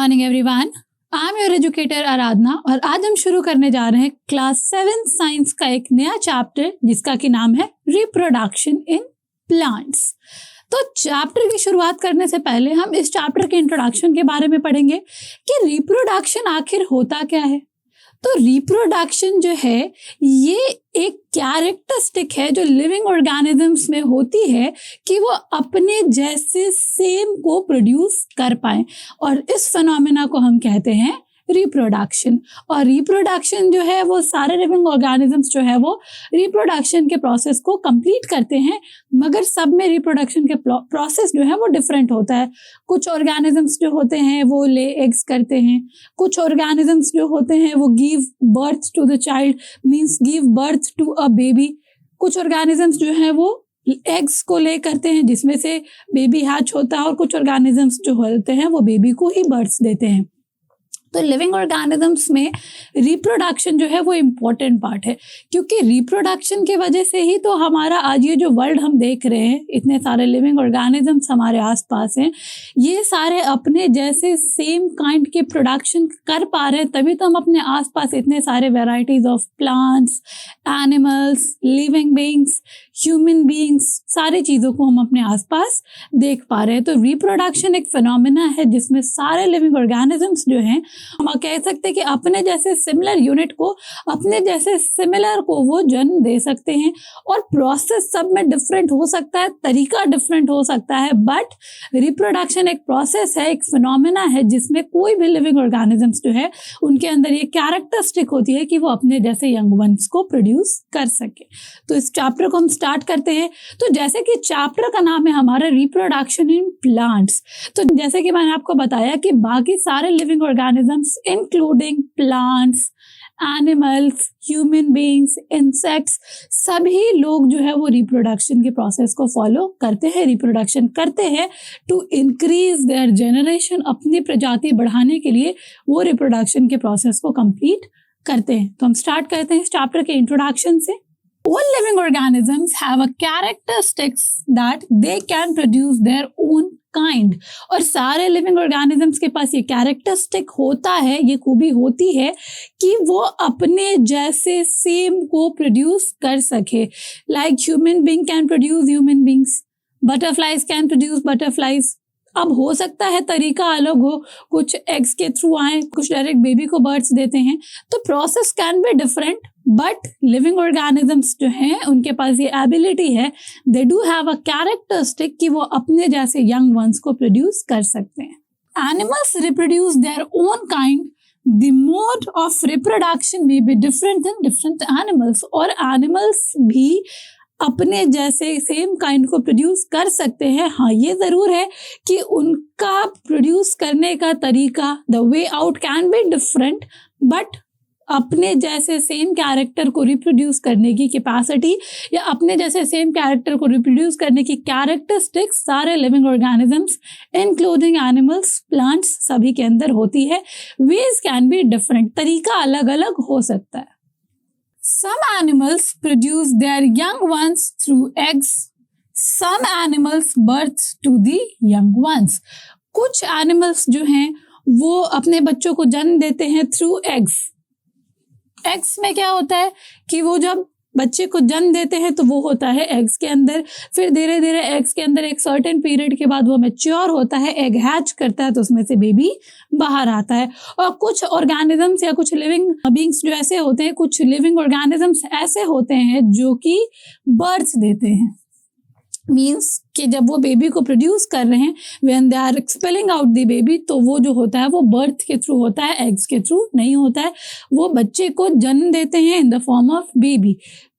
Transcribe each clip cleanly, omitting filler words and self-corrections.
Morning everyone, I am your educator Aradhana और आज हम शुरू करने जा रहे हैं क्लास 7 साइंस का एक नया चैप्टर जिसका कि नाम है रिप्रोडक्शन इन प्लांट्स। तो चैप्टर की शुरुआत करने से पहले हम इस चैप्टर के इंट्रोडक्शन के बारे में पढ़ेंगे कि रिप्रोडक्शन आखिर होता क्या है। तो रिप्रोडक्शन जो है ये एक कैरेक्टरिस्टिक है जो लिविंग ऑर्गेनिजम्स में होती है कि वो अपने जैसे सेम को प्रोड्यूस कर पाए और इस फिनोमेना को हम कहते हैं रिप्रोडक्शन। और रिप्रोडक्शन जो है वो सारे लिविंग ऑर्गेनिजम्स जो है वो रिप्रोडक्शन के प्रोसेस को कंप्लीट करते हैं, मगर सब में रिप्रोडक्शन के प्रोसेस जो है वो डिफरेंट होता है। कुछ ऑर्गेनिजम्स जो होते हैं वो ले एग्स करते हैं, कुछ ऑर्गेनिजम्स जो होते हैं वो give birth to the child means give birth to a baby. कुछ ऑर्गेनिजम्स जो है वो एग्स को ले करते हैं जिसमें से बेबी हैच होता है और कुछ ऑर्गेनिजम्स जो होते हैं वो बेबी को ही बर्थ देते हैं। तो लिविंग ऑर्गेनिजम्स में रिप्रोडक्शन जो है वो इम्पोर्टेंट पार्ट है, क्योंकि रिप्रोडक्शन की वजह से ही तो हमारा आज ये जो वर्ल्ड हम देख रहे हैं, इतने सारे लिविंग ऑर्गेनिजम्स हमारे आसपास हैं, ये सारे अपने जैसे सेम काइंड के प्रोडक्शन कर पा रहे हैं, तभी तो हम अपने आसपास इतने सारे varieties of plants, animals, living beings, human beings, सारी चीज़ों को हम अपने आसपास देख पा रहे हैं। तो रिप्रोडक्शन एक फिनोमेना है जिसमें सारे लिविंग ऑर्गेनिजम्स जो हैं, हम कह सकते हैं कि अपने जैसे सिमिलर यूनिट को, अपने जैसे सिमिलर को वो जन्म दे सकते हैं। और प्रोसेस सब में डिफरेंट हो सकता है, तरीका डिफरेंट हो सकता है, बट रिप्रोडक्शन एक प्रोसेस है, एक फिनोमेना है जिसमें कोई भी लिविंग ऑर्गेनिजम्स जो है उनके अंदर ये कैरेक्टरिस्टिक होती है कि वो अपने जैसे यंग वंस को प्रोड्यूस कर सके। तो इस चैप्टर को हम स्टार्ट करते हैं। तो जैसे कि चैप्टर का नाम है हमारा रिप्रोडक्शन इन प्लांट्स, तो जैसे कि मैंने आपको बताया कि बाकी सारे living organisms including plants, animals, human beings, insects, सभी लोग जो है वो रिप्रोडक्शन के प्रोसेस को फॉलो करते हैं, रिप्रोडक्शन करते हैं टू इंक्रीज देयर जनरेशन। अपनी प्रजाति बढ़ाने के लिए वो रिप्रोडक्शन के प्रोसेस को कंप्लीट करते हैं। तो हम स्टार्ट करते हैं इस चैप्टर के इंट्रोडक्शन से। All living organisms have a characteristics that they can produce their own kind। और सारे लिविंग ऑर्गेनिजम्स के पास ये कैरेक्टरिस्टिक होता है, ये खूबी होती है कि वो अपने जैसे सेम को प्रोड्यूस कर सके। Like human being can produce human beings, butterflies can produce butterflies. अब हो सकता है तरीका अलग हो, कुछ एग्स के थ्रू आए, कुछ डायरेक्ट बेबी को बर्थ देते हैं, तो process can be different, but living organisms जो हैं उनके पास ये एबिलिटी है, they do have a characteristic कि वो अपने जैसे यंग वंस को प्रोड्यूस कर सकते हैं। Animals reproduce their own kind, the mode of reproduction may be different in different animals. और एनिमल्स भी अपने जैसे सेम काइंड को प्रोड्यूस कर सकते हैं। हाँ, ये ज़रूर है कि उनका प्रोड्यूस करने का तरीका, the way out can be different, but अपने जैसे सेम कैरेक्टर को रिप्रोड्यूस करने की कैपेसिटी या अपने जैसे सेम कैरेक्टर को रिप्रोड्यूस करने की कैरेक्टरिस्टिक्स सारे living organisms including animals, plants, सभी के अंदर होती है। वेज कैन बी डिफरेंट, तरीका अलग अलग हो सकता है। Some animals produce their young ones through eggs. Some animals birth to the young ones. कुछ एनिमल्स जो हैं वो अपने बच्चों को जन्म देते हैं थ्रू एग्स। एग्स में क्या होता है कि वो जब बच्चे को जन्म देते हैं तो वो होता है एग्स के अंदर, फिर धीरे धीरे एग्स के अंदर एक सर्टेन पीरियड के बाद वो मैच्योर होता है, एग हैच करता है, तो उसमें से बेबी बाहर आता है। और कुछ ऑर्गेनिजम्स या कुछ लिविंग बीइंग्स जो ऐसे होते हैं, कुछ लिविंग ऑर्गेनिजम्स ऐसे होते हैं जो कि बर्थ देते हैं, मीन्स कि जब वो बेबी को प्रोड्यूस कर रहे हैं, when they are expelling out the baby, तो वो जो होता है वो बर्थ के थ्रू होता है, एग्स के थ्रू नहीं होता है। वो बच्चे को जन्म देते हैं in the form of baby.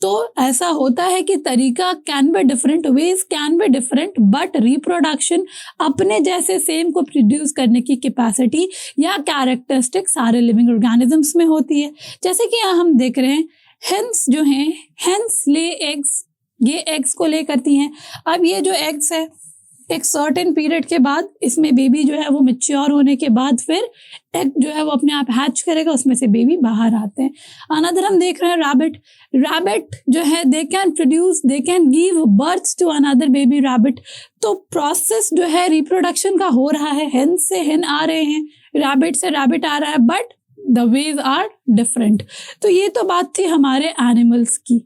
तो ऐसा होता है कि तरीका can be different, veg can be different, but reproduction अपने जैसे सेम को प्रोड्यूस करने की कैपेसिटी या कैरेक्टरिस्टिक सारे लिविंग ऑर्गेनिजम्स में होती है। जैसे कि यहाँ हम देख रहे हैं हेंस जो हैं, हेंस ले एग्स, ये एग्स को ले करती हैं। अब ये जो एग्स है एक सर्टेन पीरियड के बाद इसमें बेबी जो है वो मैच्योर होने के बाद फिर एग जो है वो अपने आप हैच करेगा, उसमें से बेबी बाहर आते हैं। अनदर हम देख रहे हैं रैबिट, रैबिट जो है they can give birth to another baby rabbit. तो प्रोसेस जो है रिप्रोडक्शन का हो रहा है, हेन से हेन आ रहे हैं, रैबिट से रैबिट आ रहा है, but the ways are different. तो ये तो बात थी हमारे एनिमल्स की।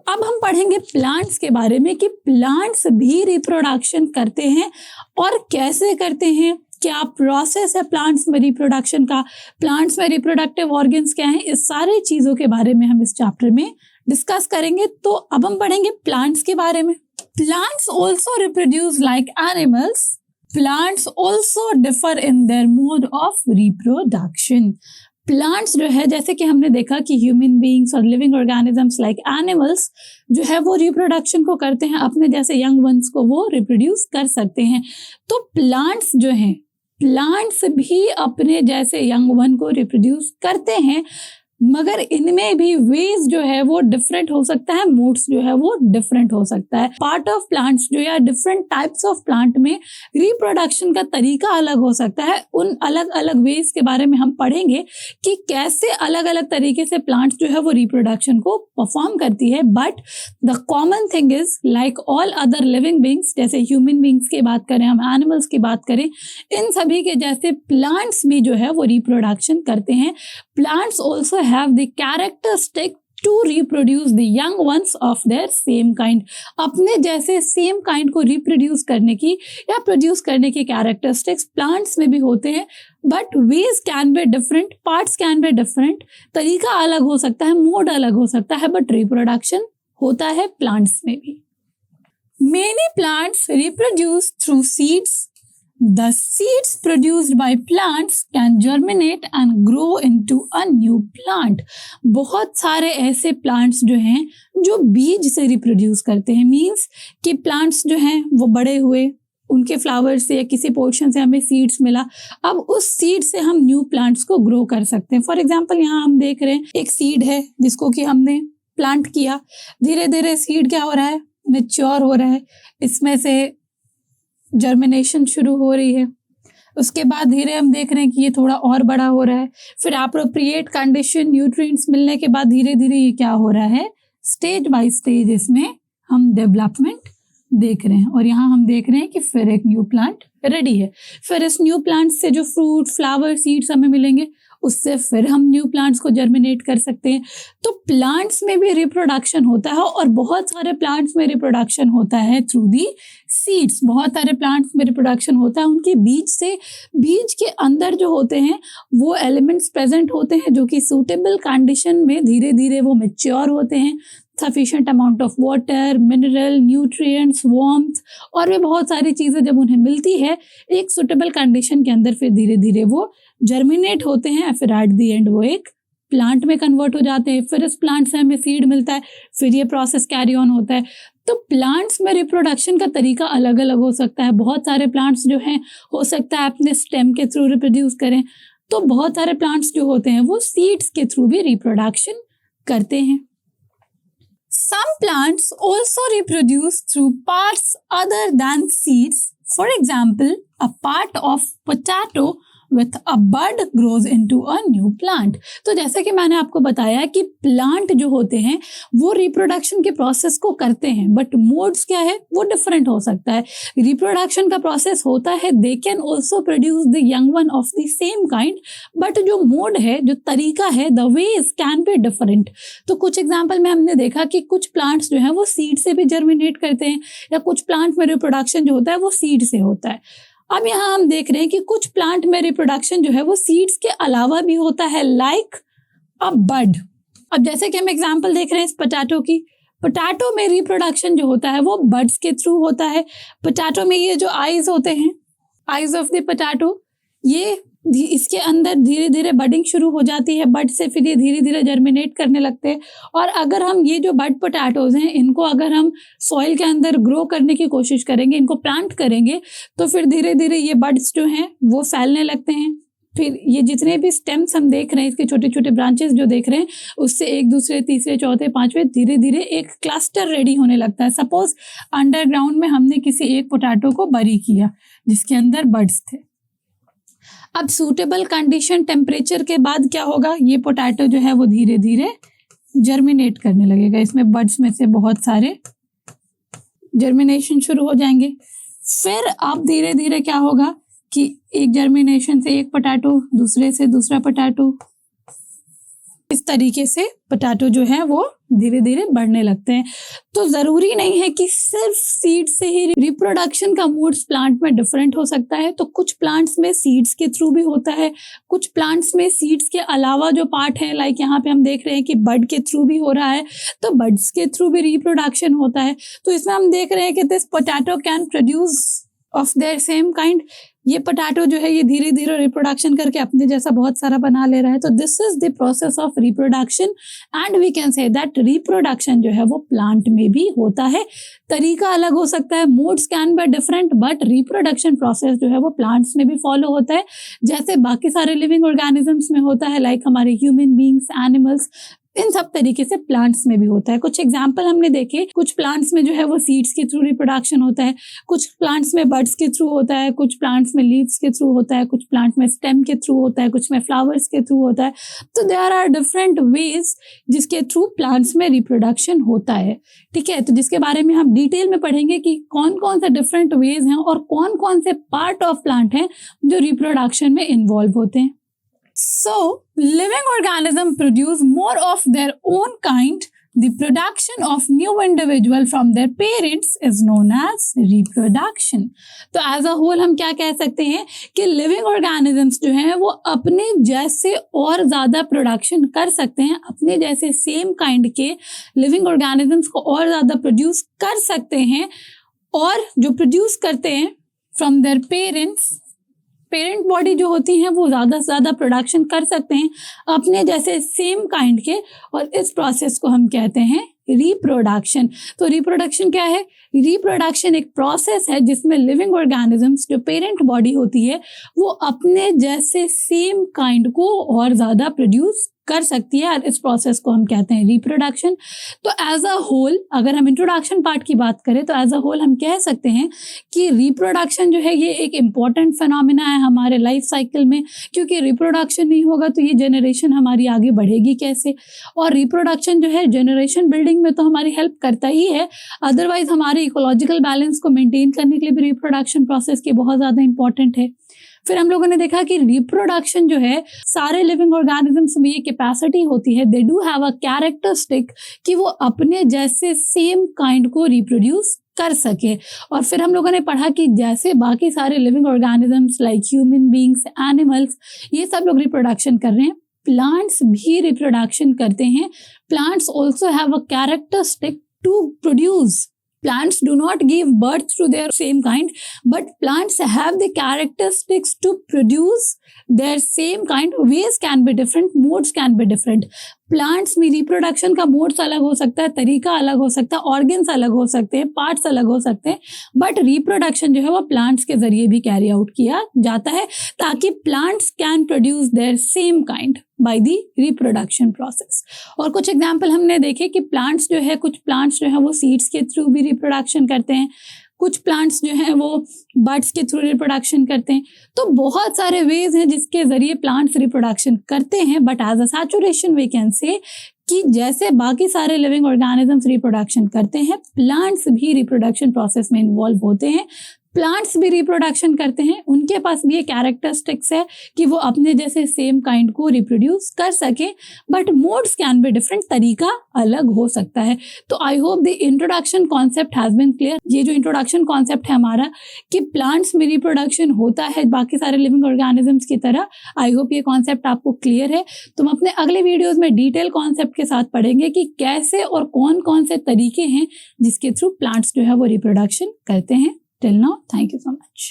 अब हम पढ़ेंगे प्लांट्स के बारे में कि प्लांट्स भी रिप्रोडक्शन करते हैं और कैसे करते हैं, क्या प्रोसेस है प्लांट्स में रिप्रोडक्शन का, प्लांट्स में रिप्रोडक्टिव ऑर्गन्स क्या हैं, इस सारी चीज़ों के बारे में हम इस चैप्टर में डिस्कस करेंगे। तो अब हम पढ़ेंगे प्लांट्स के बारे में। Plants also reproduce like animals. Plants also differ in their mode of reproduction. Plants जो है, जैसे कि हमने देखा कि ह्यूमन बीइंग्स और लिविंग ऑर्गेनिजम्स लाइक एनिमल्स जो है वो रिप्रोडक्शन को करते हैं, अपने जैसे यंग वंस को वो रिप्रोड्यूस कर सकते हैं। तो प्लांट्स जो हैं, प्लांट्स भी अपने जैसे यंग वन को रिप्रोड्यूस करते हैं, मगर इनमें भी वेज जो है वो डिफरेंट हो सकता है, मोड्स जो है वो डिफरेंट हो सकता है। पार्ट ऑफ प्लांट्स जो या डिफरेंट टाइप्स ऑफ प्लांट में रिप्रोडक्शन का तरीका अलग हो सकता है। उन अलग अलग वेज के बारे में हम पढ़ेंगे कि कैसे अलग अलग तरीके से प्लांट्स जो है वो रिप्रोडक्शन को परफॉर्म करती है। But the common thing is like all other living beings, जैसे ह्यूमन बींग्स की बात करें, हम एनिमल्स की बात करें, इन सभी के जैसे प्लांट्स भी जो है वो रिप्रोडक्शन करते हैं। Plants also have the characteristic to reproduce the young ones of their same kind। अपने जैसे सेम काइंड को रिप्रोड्यूस करने की या प्रोड्यूस करने की कैरेक्टरिस्टिक्स प्लांट्स में भी होते हैं, but veg can be different, parts can be different, तरीका अलग हो सकता है, मोड अलग हो सकता है, बट रिप्रोडक्शन होता है प्लांट्स में भी। Many plants reproduce through seeds। The seeds produced by plants can germinate and grow into a new plant। बहुत सारे ऐसे प्लांट्स जो हैं जो बीज से रिप्रोड्यूस करते हैं, मीन्स कि प्लांट्स जो हैं वो बड़े हुए, उनके फ्लावर से या किसी पोर्शन से हमें सीड्स मिला, अब उस सीड से हम न्यू प्लांट्स को ग्रो कर सकते हैं। फॉर एग्जाम्पल यहाँ हम देख रहे हैं एक सीड है जिसको कि हमने प्लांट किया, धीरे धीरे सीड क्या हो रहा है, मैच्योर हो रहा है, इसमें से जर्मिनेशन शुरू हो रही है, उसके बाद धीरे हम देख रहे हैं कि ये थोड़ा और बड़ा हो रहा है, फिर अप्रोप्रिएट कंडीशन न्यूट्रिएंट्स मिलने के बाद धीरे धीरे ये क्या हो रहा है, स्टेज बाय स्टेज इसमें हम डेवलपमेंट देख रहे हैं। और यहाँ हम देख रहे हैं कि फिर एक न्यू प्लांट रेडी है, फिर इस न्यू प्लांट से जो फ्रूट, फ्लावर, सीड्स हमें मिलेंगे, उससे फिर हम न्यू प्लांट्स को जर्मिनेट कर सकते हैं। तो प्लांट्स में भी रिप्रोडक्शन होता है और बहुत सारे प्लांट्स में रिप्रोडक्शन होता है थ्रू दी सीड्स। बहुत सारे प्लांट्स में रिप्रोडक्शन होता है उनके बीज से। बीज के अंदर जो होते हैं वो एलिमेंट्स प्रेजेंट होते हैं जो कि सूटेबल कंडीशन में धीरे धीरे वो मैच्योर होते हैं, sufficient amount of water, mineral, nutrients, warmth और भी बहुत सारी चीज़ें जब उन्हें मिलती है एक सुटेबल कंडीशन के अंदर, फिर धीरे धीरे वो जर्मिनेट होते हैं, फिर एट द एंड वो एक प्लांट में कन्वर्ट हो जाते हैं। फिर इस प्लांट से हमें सीड मिलता है, फिर ये प्रोसेस कैरी ऑन होता है। तो प्लांट्स में रिप्रोडक्शन का तरीका अलग अलग हो सकता है। बहुत सारे प्लांट्स जो हैं हो सकता है अपने स्टेम के थ्रू रिप्रोड्यूस करें, तो बहुत सारे प्लांट्स जो होते हैं वो सीड्स के थ्रू भी रिप्रोडक्शन करते हैं। Some plants also reproduce through parts other than seeds. For example, a part of potato with a bud grows into a new plant। तो जैसे कि मैंने आपको बताया कि प्लांट जो होते हैं वो रिप्रोडक्शन के प्रोसेस को करते हैं, बट मोड्स क्या है वो डिफरेंट हो सकता है। रिप्रोडक्शन का प्रोसेस होता है, they can also produce the young one of the same kind, but जो मोड है, जो तरीका है, the ways can be different. तो कुछ एग्जाम्पल में हमने देखा कि कुछ प्लांट्स जो है वो सीड से भी जर्मिनेट करते हैं, या कुछ प्लांट में रिप्रोडक्शन जो होता है वो सीड से होता है। अब यहाँ हम देख रहे हैं कि कुछ प्लांट में रिप्रोडक्शन जो है वो सीड्स के अलावा भी होता है, लाइक अ बड। अब जैसे कि हम एग्जांपल देख रहे हैं इस पोटैटो की, पोटैटो में रिप्रोडक्शन जो होता है वो बड्स के थ्रू होता है। पोटैटो में ये जो आईज होते हैं, आईज ऑफ द पोटैटो, ये इसके अंदर धीरे धीरे बडिंग शुरू हो जाती है, बड से फिर ये धीरे धीरे जर्मिनेट करने लगते हैं। और अगर हम ये जो बड पोटैटोज हैं इनको अगर हम सॉइल के अंदर ग्रो करने की कोशिश करेंगे, इनको प्लांट करेंगे, तो फिर धीरे धीरे ये बड्स जो हैं वो फैलने लगते हैं। फिर ये जितने भी स्टेम्स हम देख रहे हैं, इसके छोटे छोटे ब्रांचेस जो देख रहे हैं, उससे एक दूसरे, तीसरे, चौथे, पांचवे धीरे धीरे एक क्लस्टर रेडी होने लगता है। सपोज अंडरग्राउंड में हमने किसी एक पोटैटो को बरी किया जिसके अंदर बड्स थे। अब सूटेबल कंडीशन, टेम्परेचर के बाद क्या होगा, ये पोटैटो जो है वो धीरे धीरे जर्मिनेट करने लगेगा, इसमें बड्स में से बहुत सारे जर्मिनेशन शुरू हो जाएंगे। फिर अब धीरे धीरे क्या होगा, कि एक जर्मिनेशन से एक पोटैटो, दूसरे से दूसरा पोटैटो, इस तरीके से पोटैटो जो है वो धीरे धीरे बढ़ने लगते हैं। तो ज़रूरी नहीं है कि सिर्फ सीड से ही रिप्रोडक्शन का मोड्स प्लांट में डिफरेंट हो सकता है। तो कुछ प्लांट्स में सीड्स के थ्रू भी होता है, कुछ प्लांट्स में सीड्स के अलावा जो पार्ट है, लाइक यहाँ पे हम देख रहे हैं कि बड के थ्रू भी हो रहा है, तो बड्स के थ्रू भी रिप्रोडक्शन होता है। तो इसमें हम देख रहे हैं कि this potato can produce of their same kind. ये पोटैटो जो है ये धीरे धीरे रिप्रोडक्शन करके अपने जैसा बहुत सारा बना ले रहा है। तो this is the process of reproduction and we can say that reproduction जो है वो प्लांट में भी होता है। तरीका अलग हो सकता है, modes can be different, but reproduction process जो है वो प्लांट्स में भी फॉलो होता है जैसे बाकी सारे लिविंग ऑर्गेनिजम्स में होता है, लाइक हमारे ह्यूमन बींग्स, एनिमल्स, इन सब तरीके से प्लांट्स में भी होता है। कुछ एग्जाम्पल हमने देखे, कुछ प्लांट्स में जो है वो सीड्स के थ्रू रिप्रोडक्शन होता है, कुछ प्लांट्स में बड्स के थ्रू होता है, कुछ प्लांट्स में लीव्स के थ्रू होता है, कुछ प्लांट्स में स्टेम के थ्रू होता है, कुछ में फ्लावर्स के थ्रू होता है। तो देयर आर डिफरेंट वेज जिसके थ्रू प्लांट्स में रिप्रोडक्शन होता है। ठीक है, तो जिसके बारे में हम डिटेल में पढ़ेंगे कि कौन कौन से डिफरेंट वेज हैं और कौन कौन से पार्ट ऑफ प्लांट हैं जो रिप्रोडक्शन में इन्वॉल्व होते हैं। So, living organisms produce more of their own kind. The production of new individual from their parents is known as reproduction. तो as a whole हम क्या कह सकते हैं कि living organisms जो हैं वो अपने जैसे और ज़्यादा प्रोडक्शन कर सकते हैं, अपने जैसे सेम काइंड के लिविंग ऑर्गेनिजम्स को और ज़्यादा प्रोड्यूस कर सकते हैं, और जो प्रोड्यूस करते हैं from their parents, parent body जो होती हैं वो ज़्यादा से ज़्यादा प्रोडक्शन कर सकते हैं अपने जैसे सेम काइंड के, और इस प्रोसेस को हम कहते हैं रिप्रोडक्शन। तो रिप्रोडक्शन क्या है? रिप्रोडक्शन एक प्रोसेस है जिसमें लिविंग ऑर्गेनिजम्स, जो पेरेंट बॉडी होती है, वो अपने जैसे सेम काइंड को और ज़्यादा प्रोड्यूस कर सकती है, और इस प्रोसेस को हम कहते हैं रिप्रोडक्शन। तो एज अ होल, अगर हम इंट्रोडक्शन पार्ट की बात करें तो एज अ होल हम कह सकते हैं कि रिप्रोडक्शन जो है ये एक इम्पॉर्टेंट फिनोमिना है हमारे लाइफ साइकिल में, क्योंकि रिप्रोडक्शन नहीं होगा तो ये जनरेशन हमारी आगे बढ़ेगी कैसे। और रिप्रोडक्शन जो है जनरेशन बिल्डिंग में तो हमारी हेल्प करता ही है, अदरवाइज हमारे इकोलॉजिकल बैलेंस को मेंटेन करने के लिए भी रिप्रोडक्शन प्रोसेस की बहुत ज़्यादा इंपॉर्टेंट है। फिर हम लोगों ने देखा कि रिप्रोडक्शन जो है सारे लिविंग ऑर्गेनिजम्स में ये कैपेसिटी होती है, they do have a characteristic कि वो अपने जैसे सेम काइंड को रिप्रोड्यूस कर सके। और फिर हम लोगों ने पढ़ा कि जैसे बाकी सारे living organisms like human beings, animals, ये सब लोग रिप्रोडक्शन कर रहे हैं, प्लांट्स भी रिप्रोडक्शन करते हैं। Plants also have a characteristic to produce. Plants do not give birth to their same kind, but plants have the characteristics to produce their same kind. Ways can be different, modes can be different. Plants में reproduction का modes अलग हो सकता है, तरीका अलग हो सकता है, ऑर्गन्स अलग हो सकते हैं, पार्ट्स अलग हो सकते हैं, बट रिप्रोडक्शन जो है वो प्लांट्स के जरिए भी कैरी आउट किया जाता है ताकि plants can produce their same kind by the reproduction process. और कुछ एग्जांपल हमने देखे कि प्लांट्स जो है, कुछ प्लांट्स जो है वो सीड्स के थ्रू भी रिप्रोडक्शन करते हैं, कुछ प्लांट्स जो हैं वो बर्ड्स के थ्रू रिप्रोडक्शन करते हैं। तो बहुत सारे वेज हैं जिसके जरिए प्लांट्स रिप्रोडक्शन करते हैं, but as a saturation we can say कि जैसे बाकी सारे लिविंग ऑर्गेनिजम्स रिप्रोडक्शन करते हैं, प्लांट्स भी रिप्रोडक्शन प्रोसेस में इन्वॉल्व होते हैं। प्लांट्स भी रिप्रोडक्शन करते हैं, उनके पास भी ये कैरेक्टरिस्टिक्स है कि वो अपने जैसे सेम काइंड को रिप्रोड्यूस कर सके, but modes can be different, तरीका अलग हो सकता है। तो I hope the introduction concept has been clear. ये जो इंट्रोडक्शन कॉन्सेप्ट है हमारा कि प्लांट्स में रिप्रोडक्शन होता है बाकी सारे लिविंग ऑर्गेनिजम्स की तरह, आई होप ये कॉन्सेप्ट आपको क्लियर है। तो हम अपने अगले वीडियोज में डिटेल कॉन्सेप्ट के साथ पढ़ेंगे कि कैसे और कौन कौन से तरीके हैं जिसके थ्रू प्लांट्स जो है वो रिप्रोडक्शन करते हैं। Till now, thank you so much.